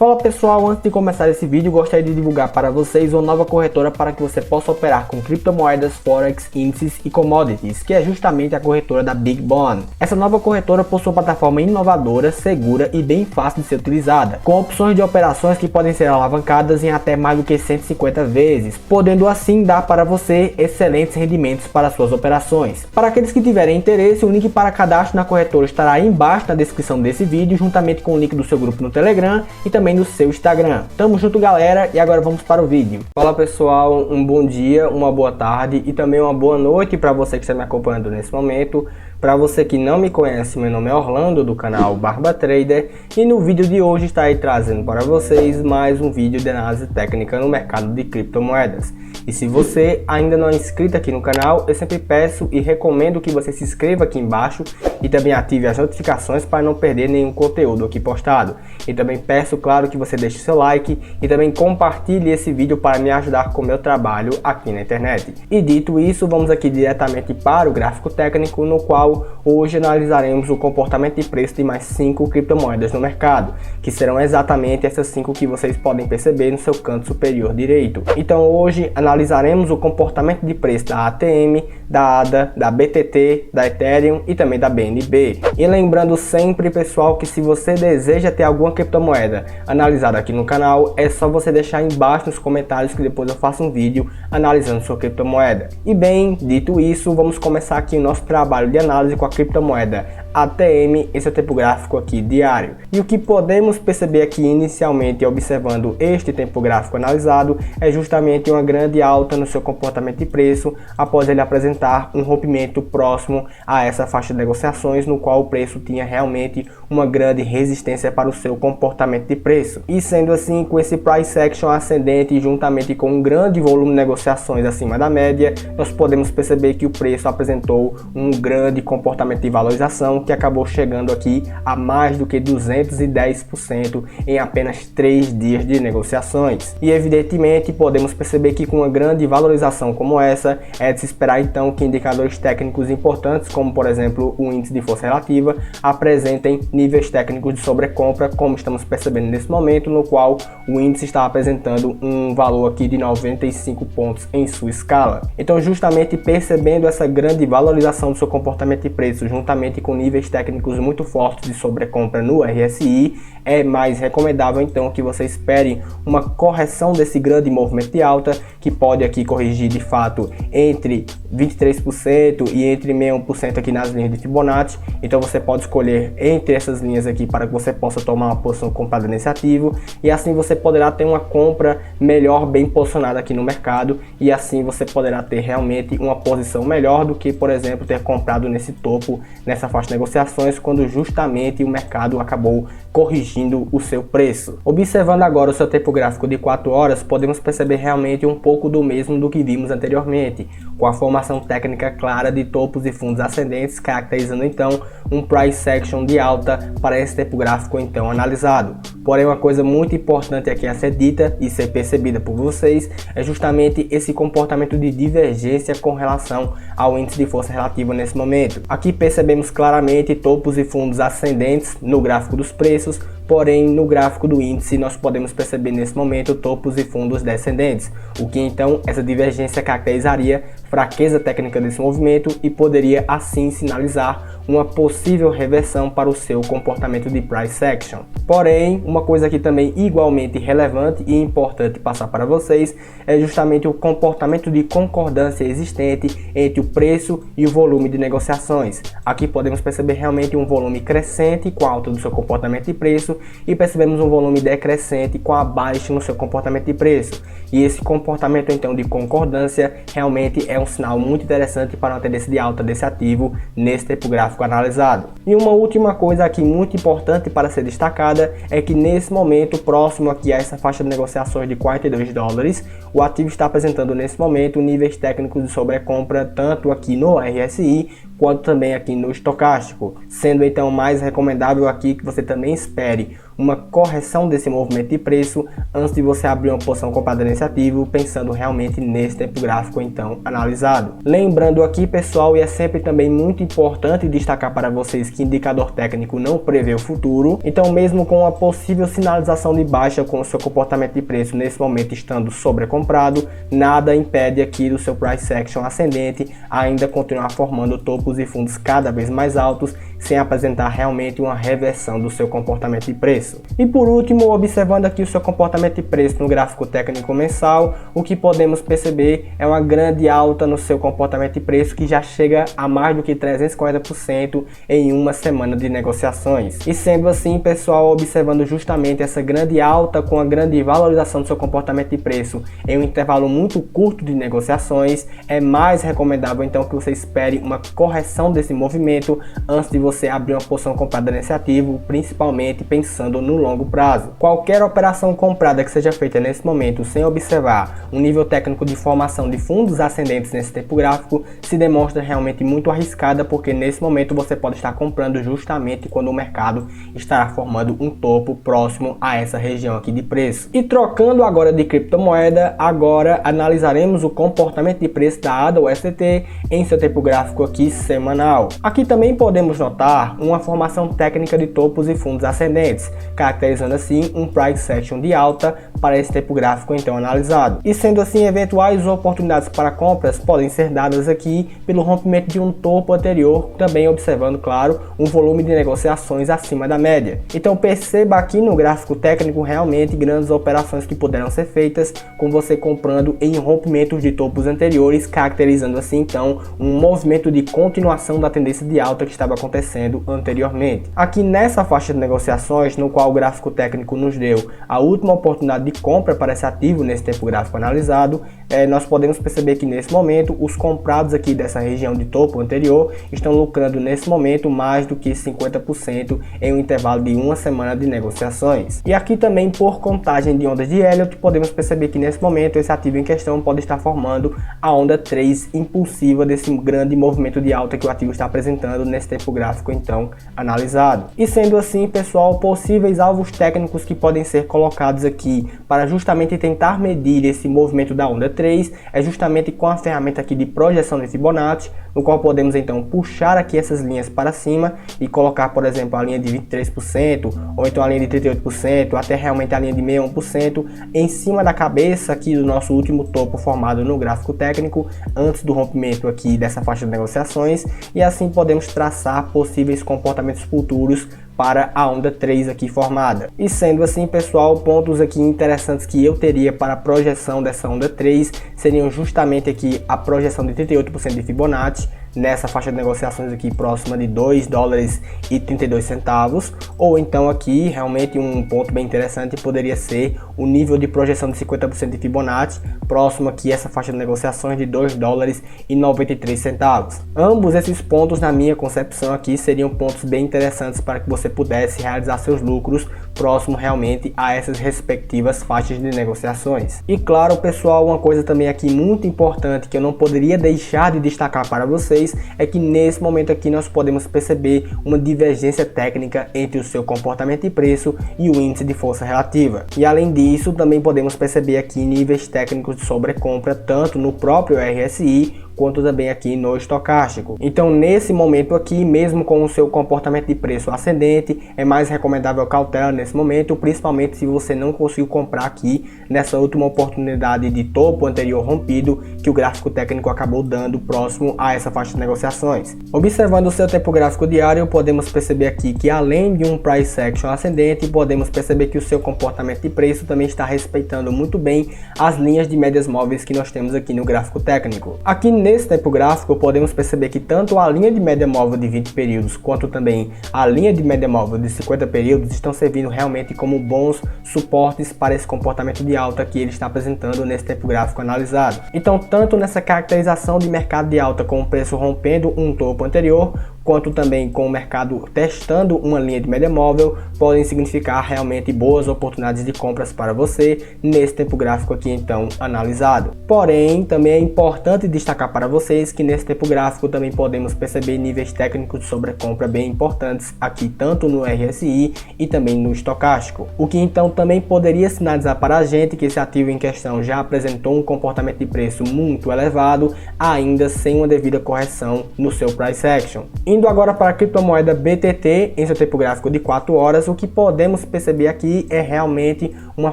Fala pessoal, antes de começar esse vídeo, gostaria de divulgar para vocês uma nova corretora para que você possa operar com criptomoedas, forex, índices e commodities, que é justamente a corretora da Big Bone. Essa nova corretora possui uma plataforma inovadora, segura e bem fácil de ser utilizada, com opções de operações que podem ser alavancadas em até mais do que 150 vezes, podendo assim dar para você excelentes rendimentos para suas operações. Para aqueles que tiverem interesse, o link para cadastro na corretora estará aí embaixo na descrição desse vídeo, juntamente com o link do seu grupo no Telegram e também no seu Instagram. Tamo junto, galera, e agora vamos para o vídeo. Fala pessoal, um bom dia, uma boa tarde e também uma boa noite para você que está me acompanhando nesse momento. Para você que não me conhece, meu nome é Orlando, do canal Barba Trader, e no vídeo de hoje estarei trazendo para vocês mais um vídeo de análise técnica no mercado de criptomoedas. E se você ainda não é inscrito aqui no canal, eu sempre peço e recomendo que você se inscreva aqui embaixo e também ative as notificações para não perder nenhum conteúdo aqui postado. E também peço, claro, que você deixe seu like e também compartilhe esse vídeo para me ajudar com o meu trabalho aqui na internet. E dito isso, vamos aqui diretamente para o gráfico técnico, no qual hoje analisaremos o comportamento de preço de mais 5 criptomoedas no mercado, que serão exatamente essas 5 que vocês podem perceber no seu canto superior direito. Então hoje analisaremos o comportamento de preço da ATM, da ADA, da BTT, da Ethereum e também da BNB. E lembrando sempre, pessoal, que se você deseja ter alguma criptomoeda analisada aqui no canal, é só você deixar embaixo nos comentários que depois eu faço um vídeo analisando sua criptomoeda. E bem, dito isso, vamos começar aqui o nosso trabalho de análise com a criptomoeda ATM, esse é o tempo gráfico aqui diário. E o que podemos perceber aqui inicialmente, observando este tempo gráfico analisado, é justamente uma grande alta no seu comportamento de preço após ele apresentar um rompimento próximo a essa faixa de negociações, no qual o preço tinha realmente uma grande resistência para o seu comportamento de preço. E sendo assim, com esse price action ascendente juntamente com um grande volume de negociações acima da média, nós podemos perceber que o preço apresentou um grande comportamento de valorização, que acabou chegando aqui a mais do que 210% em apenas 3 dias de negociações. E evidentemente podemos perceber que com uma grande valorização como essa, é de se esperar então que indicadores técnicos importantes, como por exemplo o índice de força relativa, apresentem níveis técnicos de sobrecompra, como estamos percebendo nesse momento, no qual o índice está apresentando um valor aqui de 95 pontos em sua escala. Então, justamente percebendo essa grande valorização do seu comportamento de preço, juntamente com níveis técnicos muito fortes de sobrecompra no RSI, é mais recomendável então que você espere uma correção desse grande movimento de alta, que pode aqui corrigir de fato entre 23% e entre 61% aqui nas linhas de Fibonacci. Então você pode escolher entre essas linhas aqui para que você possa tomar uma posição comprada nesse ativo, e assim você poderá ter uma compra melhor, bem posicionada aqui no mercado, e assim você poderá ter realmente uma posição melhor do que, por exemplo, ter comprado nesse topo, nessa faixa de negociações, quando justamente o mercado acabou corrigindo o seu preço. Observando agora o seu tempo gráfico de 4 horas, podemos perceber realmente um pouco do mesmo do que vimos anteriormente, com a formação técnica clara de topos e fundos ascendentes, caracterizando então um price action de alta para esse tempo gráfico então analisado. Porém, uma coisa muito importante aqui a ser dita e ser percebida por vocês é justamente esse comportamento de divergência com relação ao índice de força relativa nesse momento. Aqui percebemos claramente topos e fundos ascendentes no gráfico dos preços, porém no gráfico do índice nós podemos perceber nesse momento topos e fundos descendentes, o que então essa divergência caracterizaria fraqueza técnica desse movimento e poderia assim sinalizar uma possível reversão para o seu comportamento de price action. Porém, uma coisa aqui também igualmente relevante e importante passar para vocês é justamente o comportamento de concordância existente entre o preço e o volume de negociações. Aqui podemos perceber realmente um volume crescente com a alta do seu comportamento de preço e percebemos um volume decrescente com a baixa no seu comportamento de preço. E esse comportamento então de concordância realmente é um sinal muito interessante para uma tendência de alta desse ativo nesse tempo gráfico analisado. E uma última coisa aqui muito importante para ser destacada é que nesse momento, próximo aqui a essa faixa de negociações de 42 dólares, o ativo está apresentando nesse momento níveis técnicos de sobrecompra tanto aqui no RSI quanto também aqui no estocástico, sendo então mais recomendável aqui que você também espere uma correção desse movimento de preço antes de você abrir uma posição comprada nesse ativo, pensando realmente nesse tempo gráfico então analisado. Lembrando aqui, pessoal, e é sempre também muito importante destacar para vocês que indicador técnico não prevê o futuro, então mesmo com uma possível sinalização de baixa com o seu comportamento de preço nesse momento estando sobrecomprado, nada impede aqui do seu price action ascendente ainda continuar formando topos e fundos cada vez mais altos, sem apresentar realmente uma reversão do seu comportamento de preço. E por último, observando aqui o seu comportamento de preço no gráfico técnico mensal, o que podemos perceber é uma grande alta no seu comportamento de preço que já chega a mais do que 340% em uma semana de negociações. E sendo assim, pessoal, observando justamente essa grande alta com a grande valorização do seu comportamento de preço em um intervalo muito curto de negociações, é mais recomendável então que você espere uma correção desse movimento antes de você abrir uma posição comprada nesse ativo, principalmente pensando no longo prazo. Qualquer operação comprada que seja feita nesse momento sem observar um nível técnico de formação de fundos ascendentes nesse tempo gráfico se demonstra realmente muito arriscada, porque nesse momento você pode estar comprando justamente quando o mercado estará formando um topo próximo a essa região aqui de preço. E trocando agora de criptomoeda, agora analisaremos o comportamento de preço da ADA USDT em seu tempo gráfico aqui semanal. Aqui também podemos notar uma formação técnica de topos e fundos ascendentes, caracterizando assim um price action de alta para esse tempo gráfico então analisado. E sendo assim, eventuais oportunidades para compras podem ser dadas aqui pelo rompimento de um topo anterior, também observando, claro, um volume de negociações acima da média. Então perceba aqui no gráfico técnico realmente grandes operações que poderão ser feitas com você comprando em rompimentos de topos anteriores, caracterizando assim então um movimento de continuação da tendência de alta que estava acontecendo anteriormente. Aqui nessa faixa de negociações, no qual o gráfico técnico nos deu a última oportunidade de compra para esse ativo nesse tempo gráfico analisado, nós podemos perceber que nesse momento os comprados aqui dessa região de topo anterior estão lucrando nesse momento mais do que 50% em um intervalo de uma semana de negociações. E aqui também, por contagem de ondas de Elliott, podemos perceber que nesse momento esse ativo em questão pode estar formando a onda 3 impulsiva desse grande movimento de alta que o ativo está apresentando nesse tempo gráfico então analisado. E sendo assim, pessoal, possíveis alvos técnicos que podem ser colocados aqui para justamente tentar medir esse movimento da onda 3 é justamente com a ferramenta aqui de projeção de Fibonacci, no qual podemos então puxar aqui essas linhas para cima e colocar, por exemplo, a linha de 23% ou então a linha de 38%, até realmente a linha de 61% em cima da cabeça aqui do nosso último topo formado no gráfico técnico antes do rompimento aqui dessa faixa de negociações, e assim podemos traçar possíveis comportamentos futuros para a onda 3 aqui formada. E sendo assim, pessoal, pontos aqui interessantes que eu teria para a projeção dessa onda 3 seriam justamente aqui a projeção de 38% de Fibonacci nessa faixa de negociações aqui próxima de 2 dólares e 32 centavos, ou então aqui realmente um ponto bem interessante poderia ser o nível de projeção de 50% de Fibonacci próximo aqui a essa faixa de negociações de 2 dólares e 93 centavos. Ambos esses pontos, na minha concepção aqui, seriam pontos bem interessantes para que você pudesse realizar seus lucros próximo realmente a essas respectivas faixas de negociações. E claro, pessoal, uma coisa também aqui muito importante que eu não poderia deixar de destacar para vocês é que nesse momento aqui nós podemos perceber uma divergência técnica entre o seu comportamento de preço e o índice de força relativa. E além disso, também podemos perceber aqui níveis técnicos de sobrecompra tanto no próprio RSI quanto também aqui no estocástico. Então nesse momento aqui, mesmo com o seu comportamento de preço ascendente, é mais recomendável cautela nesse momento, principalmente se você não conseguiu comprar aqui nessa última oportunidade de topo anterior rompido que o gráfico técnico acabou dando próximo a essa faixa de negociações. Observando o seu tempo gráfico diário, podemos perceber aqui que além de um price action ascendente, podemos perceber que o seu comportamento de preço também está respeitando muito bem as linhas de médias móveis que nós temos aqui no gráfico técnico. Aqui nesse tempo gráfico podemos perceber que tanto a linha de média móvel de 20 períodos quanto também a linha de média móvel de 50 períodos estão servindo realmente como bons suportes para esse comportamento de alta que ele está apresentando nesse tempo gráfico analisado. Então tanto nessa caracterização de mercado de alta com o preço rompendo um topo anterior, quanto também com o mercado testando uma linha de média móvel, podem significar realmente boas oportunidades de compras para você nesse tempo gráfico aqui então analisado. Porém, também é importante destacar para vocês que nesse tempo gráfico também podemos perceber níveis técnicos de sobrecompra bem importantes aqui tanto no RSI e também no estocástico, o que então também poderia sinalizar para a gente que esse ativo em questão já apresentou um comportamento de preço muito elevado, ainda sem uma devida correção no seu price action. Indo agora para a criptomoeda BTT em seu tempo gráfico de 4 horas, o que podemos perceber aqui é realmente uma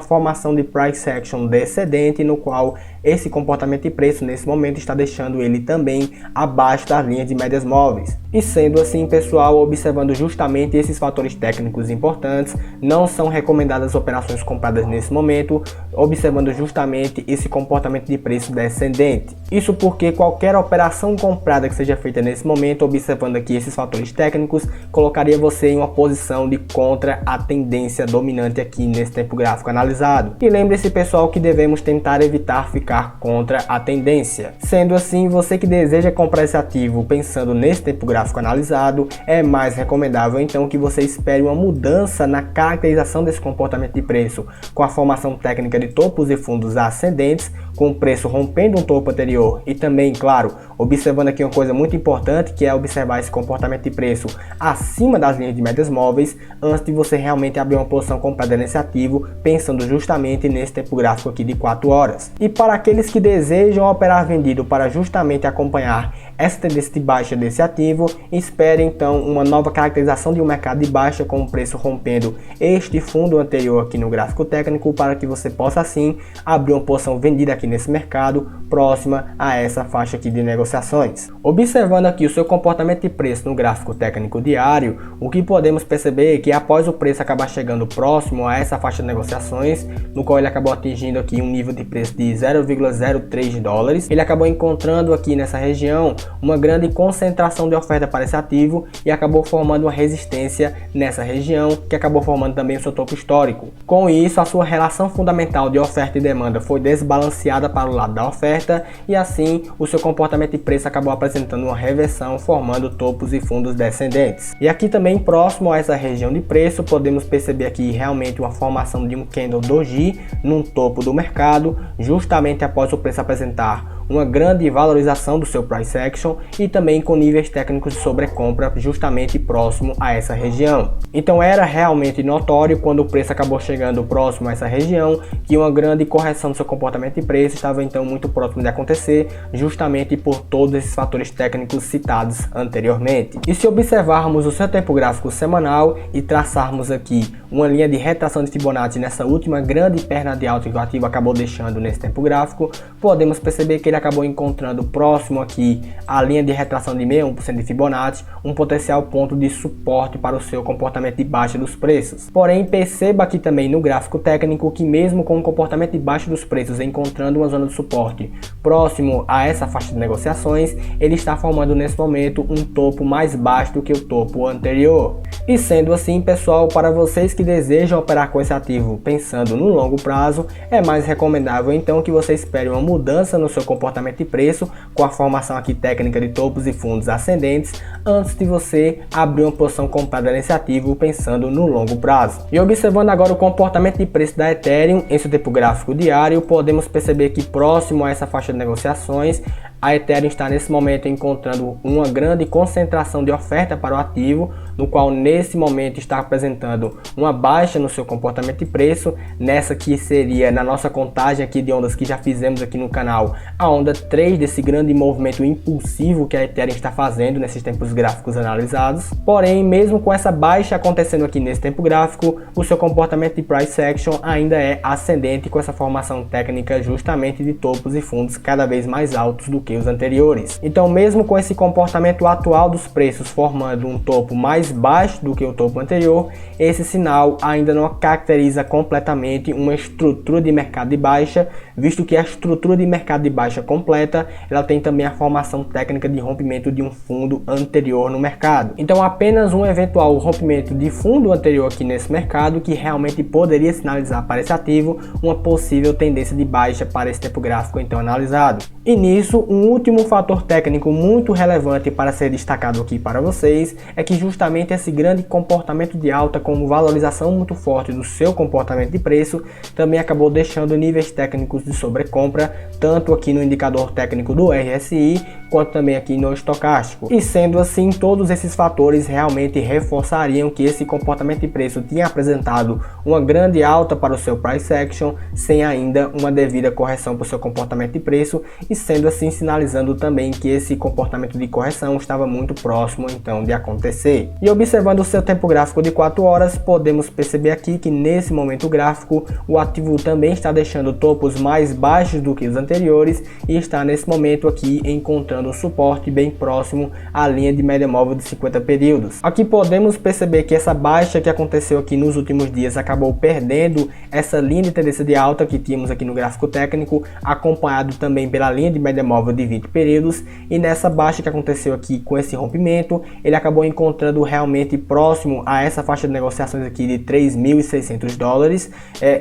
formação de price action descendente, no qual esse comportamento de preço nesse momento está deixando ele também abaixo das linhas de médias móveis. E sendo assim, pessoal, observando justamente esses fatores técnicos importantes, não são recomendadas operações compradas nesse momento, observando justamente esse comportamento de preço descendente. Isso porque qualquer operação comprada que seja feita nesse momento, observando aqui esses fatores técnicos, colocaria você em uma posição de contra a tendência dominante aqui nesse tempo gráfico analisado. E lembre-se, pessoal, que devemos tentar evitar ficar contra a tendência. Sendo assim, você que deseja comprar esse ativo pensando nesse tempo gráfico analisado, é mais recomendável então que você espere uma mudança na caracterização desse comportamento de preço, com a formação técnica de topos e fundos ascendentes, com o preço rompendo um topo anterior e também, claro, observando aqui uma coisa muito importante, que é observar esse comportamento de preço acima das linhas de médias móveis, antes de você realmente abrir uma posição comprada nesse ativo, pensando justamente nesse tempo gráfico aqui de 4 horas. E para aqueles que desejam operar vendido para justamente acompanhar essa tendência de baixa desse ativo, espere então uma nova caracterização de um mercado de baixa com o preço rompendo este fundo anterior aqui no gráfico técnico, para que você possa assim abrir uma posição vendida aqui nesse mercado próxima a essa faixa aqui de negociações. Observando aqui o seu comportamento de preço no gráfico técnico diário, o que podemos perceber é que após o preço acabar chegando próximo a essa faixa de negociações, no qual ele acabou atingindo aqui um nível de preço de 0,03 dólares, ele acabou encontrando aqui nessa região uma grande concentração de oferta para esse ativo e acabou formando uma resistência nessa região, que acabou formando também o seu topo histórico. Com isso, a sua relação fundamental de oferta e demanda foi desbalanceada para o lado da oferta e assim o seu comportamento de preço acabou apresentando uma reversão, formando topos e fundos descendentes. E aqui também próximo a essa região de preço, podemos perceber aqui realmente uma formação de um candle doji num topo do mercado, justamente após o preço apresentar uma grande valorização do seu price action e também com níveis técnicos de sobrecompra justamente próximo a essa região. Então era realmente notório quando o preço acabou chegando próximo a essa região que uma grande correção do seu comportamento de preço estava então muito próximo de acontecer, justamente por todos esses fatores técnicos citados anteriormente. E se observarmos o seu tempo gráfico semanal e traçarmos aqui uma linha de retração de Fibonacci nessa última grande perna de alta que o ativo acabou deixando nesse tempo gráfico, podemos perceber que ele acabou encontrando próximo aqui a linha de retração de 61% de Fibonacci, um potencial ponto de suporte para o seu comportamento de baixa dos preços. Porém, perceba aqui também no gráfico técnico que mesmo com o comportamento de baixa dos preços encontrando uma zona de suporte próximo a essa faixa de negociações, ele está formando nesse momento um topo mais baixo do que o topo anterior. E sendo assim, pessoal, para vocês que desejam operar com esse ativo pensando no longo prazo, é mais recomendável então que você espere uma mudança no seu comportamento de preço com a formação aqui técnica de topos e fundos ascendentes antes de você abrir uma posição comprada nesse ativo pensando no longo prazo. E observando agora o comportamento de preço da Ethereum em seu tempo gráfico diário, podemos perceber que próximo a essa faixa de negociações, a Ethereum está nesse momento encontrando uma grande concentração de oferta para o ativo, no qual nesse momento está apresentando uma baixa no seu comportamento de preço, nessa que seria na nossa contagem aqui de ondas que já fizemos aqui no canal, a onda 3 desse grande movimento impulsivo que a Ethereum está fazendo nesses tempos gráficos analisados. Porém, mesmo com essa baixa acontecendo aqui nesse tempo gráfico, o seu comportamento de price action ainda é ascendente, com essa formação técnica justamente de topos e fundos cada vez mais altos do que os anteriores. Então, mesmo com esse comportamento atual dos preços formando um topo mais baixo do que o topo anterior, esse sinal ainda não caracteriza completamente uma estrutura de mercado de baixa, visto que a estrutura de mercado de baixa completa, ela tem também a formação técnica de rompimento de um fundo anterior no mercado. Então, apenas um eventual rompimento de fundo anterior aqui nesse mercado que realmente poderia sinalizar para esse ativo uma possível tendência de baixa para esse tempo gráfico então analisado. E nisso, um um último fator técnico muito relevante para ser destacado aqui para vocês é que justamente esse grande comportamento de alta como valorização muito forte do seu comportamento de preço também acabou deixando níveis técnicos de sobrecompra, tanto aqui no indicador técnico do RSI, quanto também aqui no estocástico. E sendo assim, todos esses fatores realmente reforçariam que esse comportamento de preço tinha apresentado uma grande alta para o seu price action, sem ainda uma devida correção para o seu comportamento de preço, e sendo assim sinalizando também que esse comportamento de correção estava muito próximo então de acontecer. E observando o seu tempo gráfico de 4 horas, podemos perceber aqui que nesse momento gráfico o ativo também está deixando topos mais baixos do que os anteriores e está nesse momento aqui encontrando um suporte bem próximo à linha de média móvel de 50 períodos. Aqui podemos perceber que essa baixa que aconteceu aqui nos últimos dias acabou perdendo essa linha de tendência de alta que tínhamos aqui no gráfico técnico, acompanhado também pela linha de média móvel de 20 períodos, e nessa baixa que aconteceu aqui com esse rompimento, ele acabou encontrando realmente próximo a essa faixa de negociações aqui de 3.600 dólares,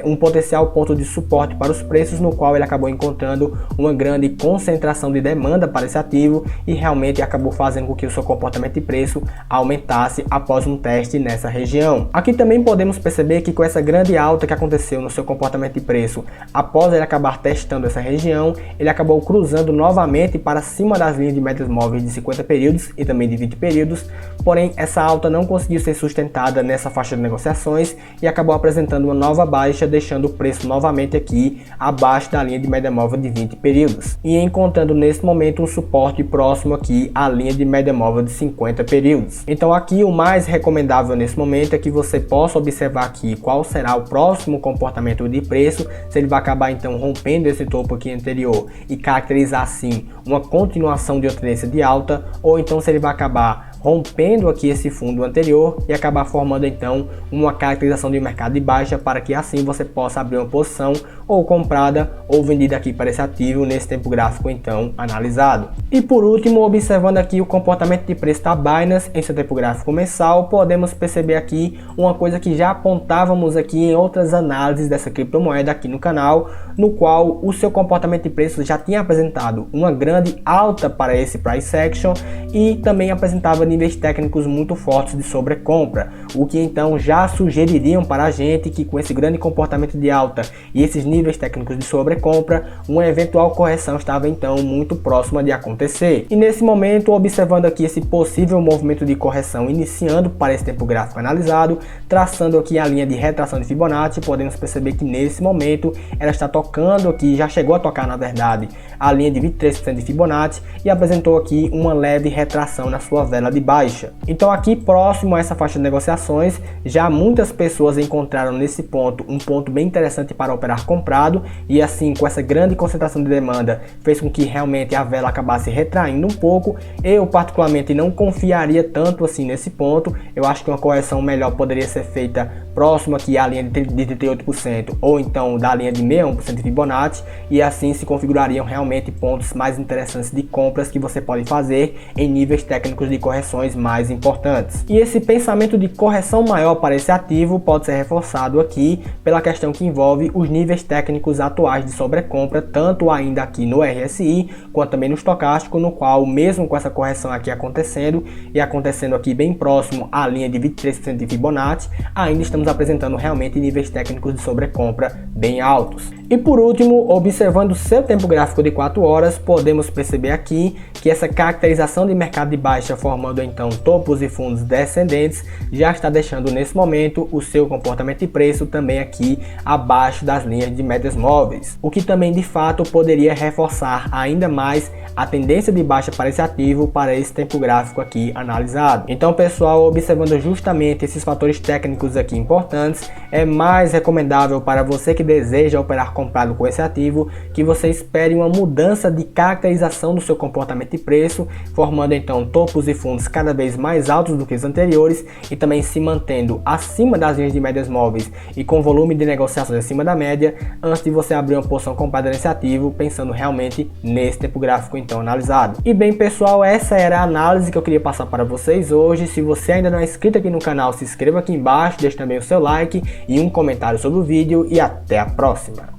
um potencial ponto de suporte para os preços, no qual ele acabou encontrando uma grande concentração de demanda para esse ativo e realmente acabou fazendo com que o seu comportamento de preço aumentasse após um teste nessa região. Aqui também podemos perceber que com essa grande alta que aconteceu no seu comportamento de preço, após ele acabar testando essa região, ele acabou cruzando novamente para cima das linhas de médias móveis de 50 períodos e também de 20 períodos, porém essa alta não conseguiu ser sustentada nessa faixa de negociações e acabou apresentando uma nova baixa, deixando o preço novamente aqui abaixo da linha de média móvel de 20 períodos e encontrando nesse momento um suporte próximo aqui à linha de média móvel de 50 períodos. Então aqui o mais recomendável nesse momento é que você possa observar aqui qual será o próximo comportamento de preço, se ele vai acabar então rompendo esse topo aqui anterior e caracterizar assim uma continuação de uma tendência de alta, ou então se ele vai acabar rompendo aqui esse fundo anterior e acabar formando então uma caracterização de mercado de baixa, para que assim você possa abrir uma posição ou comprada ou vendida aqui para esse ativo nesse tempo gráfico então analisado. E por último, observando aqui o comportamento de preço da Binance em seu tempo gráfico mensal, podemos perceber aqui uma coisa que já apontávamos aqui em outras análises dessa criptomoeda aqui no canal, no qual o seu comportamento de preço já tinha apresentado uma grande alta para esse price action e também apresentava níveis técnicos muito fortes de sobrecompra, o que então já sugeririam para a gente que com esse grande comportamento de alta e esses níveis técnicos de sobrecompra, uma eventual correção estava então muito próxima de acontecer. E nesse momento, observando aqui esse possível movimento de correção iniciando para esse tempo gráfico analisado, traçando aqui a linha de retração de Fibonacci, podemos perceber que nesse momento ela está tocando aqui, já chegou a tocar na verdade, a linha de 23% de Fibonacci e apresentou aqui uma leve retração na sua vela de baixa. Então aqui próximo a essa faixa de negociações, já muitas pessoas encontraram nesse ponto um ponto bem interessante para operar comprado, e assim com essa grande concentração de demanda fez com que realmente a vela acabasse retraindo um pouco. Eu particularmente não confiaria tanto assim nesse ponto, eu acho que uma correção melhor poderia ser feita próximo aqui à linha de 38% ou então da linha de 61% de Fibonacci, e assim se configurariam realmente pontos mais interessantes de compras que você pode fazer em níveis técnicos de correções mais importantes. E esse pensamento de correção maior para esse ativo pode ser reforçado aqui pela questão que envolve os níveis técnicos atuais de sobrecompra, tanto ainda aqui no RSI quanto também no estocástico, no qual mesmo com essa correção aqui acontecendo e acontecendo aqui bem próximo à linha de 23% de Fibonacci, ainda estamos apresentando realmente níveis técnicos de sobrecompra bem altos. E por último, observando o seu tempo gráfico de 4 horas, podemos perceber aqui que essa caracterização de mercado de baixa formando então topos e fundos descendentes já está deixando nesse momento o seu comportamento de preço também aqui abaixo das linhas de médias móveis, o que também de fato poderia reforçar ainda mais a tendência de baixa para esse ativo para esse tempo gráfico aqui analisado. Então pessoal, observando justamente esses fatores técnicos aqui importantes, é mais recomendável para você que deseja operar comprado com esse ativo que você espere uma mudança de caracterização do seu comportamento de preço, formando então topos e fundos cada vez mais altos do que os anteriores e também se mantendo acima das linhas de médias móveis e com volume de negociações acima da média, antes de você abrir uma posição comprada nesse ativo, pensando realmente nesse tempo gráfico então analisado. E bem pessoal, essa era a análise que eu queria passar para vocês hoje. Se você ainda não é inscrito aqui no canal, se inscreva aqui embaixo, deixe também o seu like e um comentário sobre o vídeo e até a próxima.